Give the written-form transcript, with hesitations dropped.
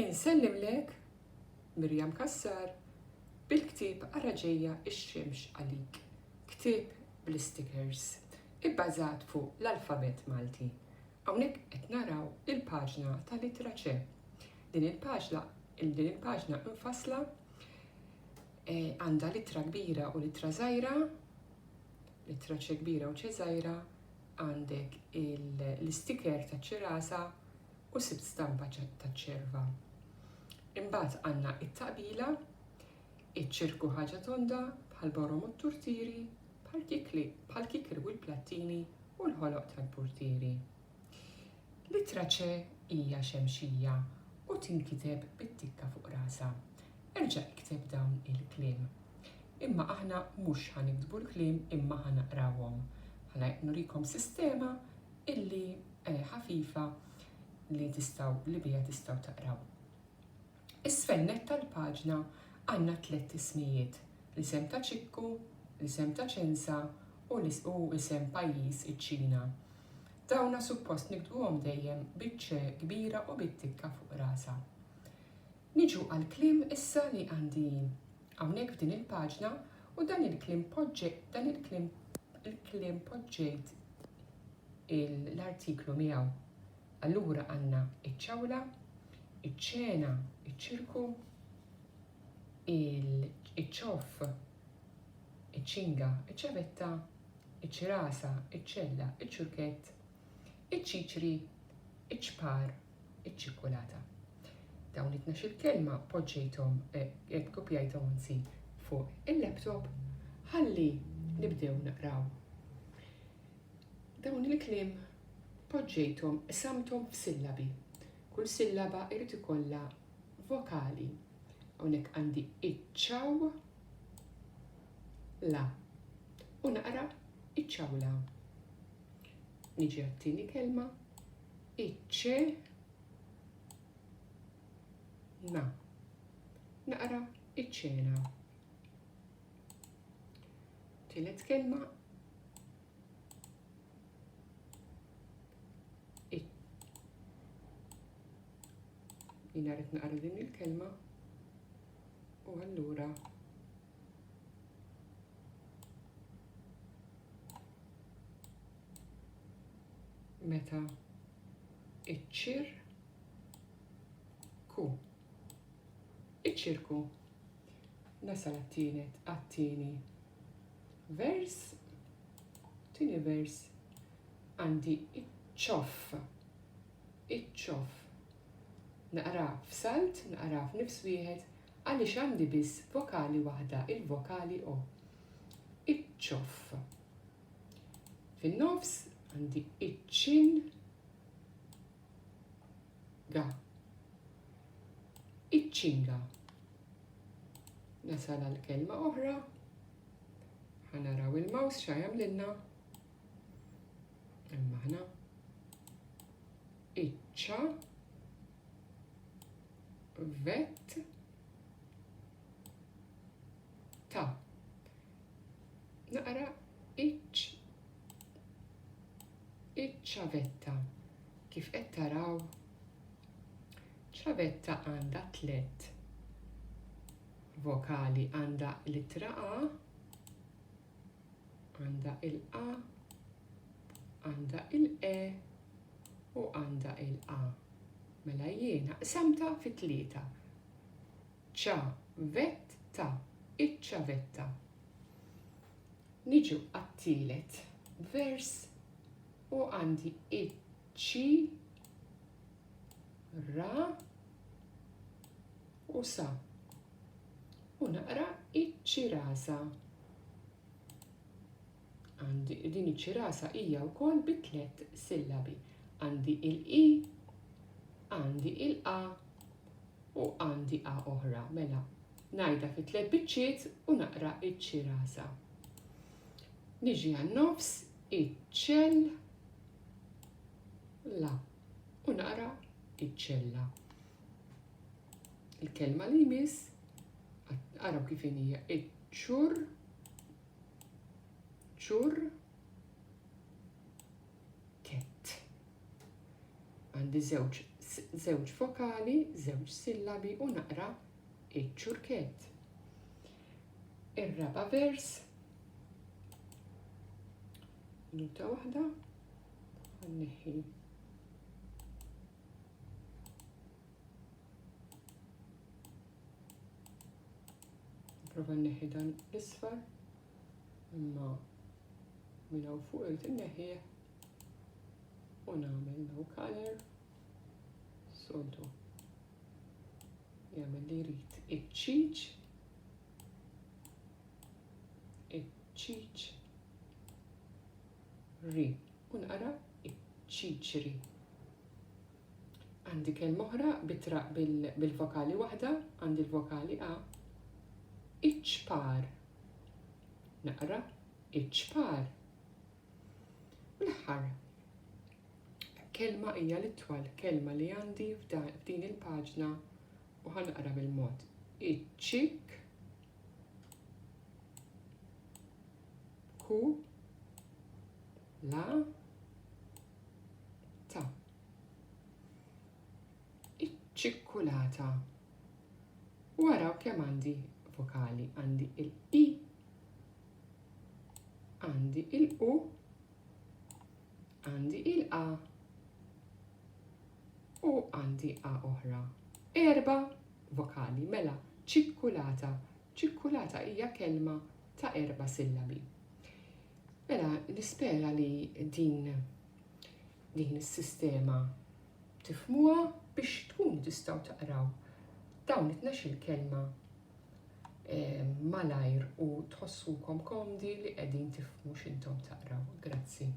Insellimlek Mirjam Kassar bil-ktieb Ara Ġejja X-Xemx Għalik, ktieb bl-istickers, ibbażat fuq l-alfabet Malti. Hawnhekk qed naraw il-paġna tal-ittra ċ. Din il-paġna infassla għandha littra kbira u littra żgħira, littra ċ kbira u ċ żgħira, għandek l-isticker taċ-ċirasa u sibt stampa taċ-ċerva. Imbagħad għandna it-taqbila, iċ-ċirku ħaġa tonda bħal borom u t-turtieri, bħal kikri u l-plattini u l-ħoloq tal-portieri. Littra ċ hija xemxija u tinkiteb bit-tikka fuq rasa. Erġa' ikteb dawn il-kliem. Imma aħna mhux ħanikdbu l-kliem imma ħanaqrawhom. Ħana nurikom sistema illi ħafifa li bija tistgħu taqraw. Is-sfennet tal-paġna għandna 3 ismijiet, l-isem ta' ċikku, l-isem ta' ċensa u l-isem pajjiż iċ-Ċina. Dawna suppost nikdbuhom dejjem biċ-ċ kbira u bit-tikka fuq rasa. Niġu għall-kliem issa li għandi hawnhekk f'din il-paġna u dan il-kliem poġġejt l-artiklu miegħu. Allura għandna iċ-ċawla, iċ-ċena, iċ-ċirku, iċ-ċoff, iċ-ċinga, iċ-ċavetta, iċ-ċirasa, iċ-ċella, iċ-ċurkett, iċ-ċiċri, iċ-ċpar, iċ-ċikkulata. Dawn it-12 kelma poġġejthom kopjajthom anzi fuq il-laptop ħalli nibdew naqraw. Dawn il-kliem poġġejthom samthom f'sillabi. Kull sillaba irid ikollha vokali. Hawnhekk għandi iċ-ċaw la u naqra iċ-ċawla. Niġi għat-tieni kelma iċ-ċe na naqra iċ-ċena. Tielet kelma jina rrid naqra din il-kelma u allura meta iċ-ċirku nasal għat-tieni vers, tieni vers għandi iċ-ċoff. Naqra f'salt, naqra f'nifs wieħed, għaliex għandi biss vokali waħda, il-vokali O. Iċ-ċoff. Fin-nofs għandi iċ-ċinga. Iċ-ċinga. Nasal għal kelma oħra. Ħanaraw il-maws xa jagħmlilna. Imma aħna vett ta naqra iċ-ċavetta. Kif qed taraw ċavetta għandha 3 vokali, għandha l-ittra A, għandha il-A, għandha il-E u għandha il-A. Mela jiena qsamta fi 3. ċavetta, iċ-ċavetta. Niġu għat-tielet vers u għandi iċ-ċira u sa. U naqra iċ-ċirasa. Għandi din iċ-ċirasa hija wkoll bi 3 sillabi. Għandi il-I, għandi il-A u għandi A oħra. Mela, ngħidha fi 3 biċċiet u naqra iċ-ċirasa. Niġi għan-nofs iċ-ċella u naqra iċ-ċella. Il-kelma li jmiss araw kif hija iċ-ċurkett. Għandi żewġ żewġ vokali, żewġ sillabi u naqra iċ-ċurkett. Ir-raba' vers. Minuta waħda. Ħanneħħi prova nneħħi dan l-isfar, imma minn hawn fuq irid inneħħih u nagħmel no color soltu. Jagħmel li jrid iċ-ċiċ, ri u naqra iċ-ċiċri. Għandi kelma oħra bil-vokali waħda, għandi l-vokali A. Iċ-par. Naqra iċ-par. L-aħħar kelma hija l-itwal, kelma li għandi f'din il-paġna u ħanaqra bil-mod. Iċ-ċik ku la ta. Iċ-ċikkulata. Waraw kemm għandi vokali, għandi il-I, għandi il-U, għandi il-A u għandi A oħra. 4 vokali, mela ċikkulata. Ċikkulata hija kelma ta' 4 sillabi. Mela nispera li din is-sistema tifhmuha biex tkunu tistgħu taqraw dawn it-12 kelma malajr u tħossukom komdi li qegħdin tifhmu x'intom taqraw. Grazzi.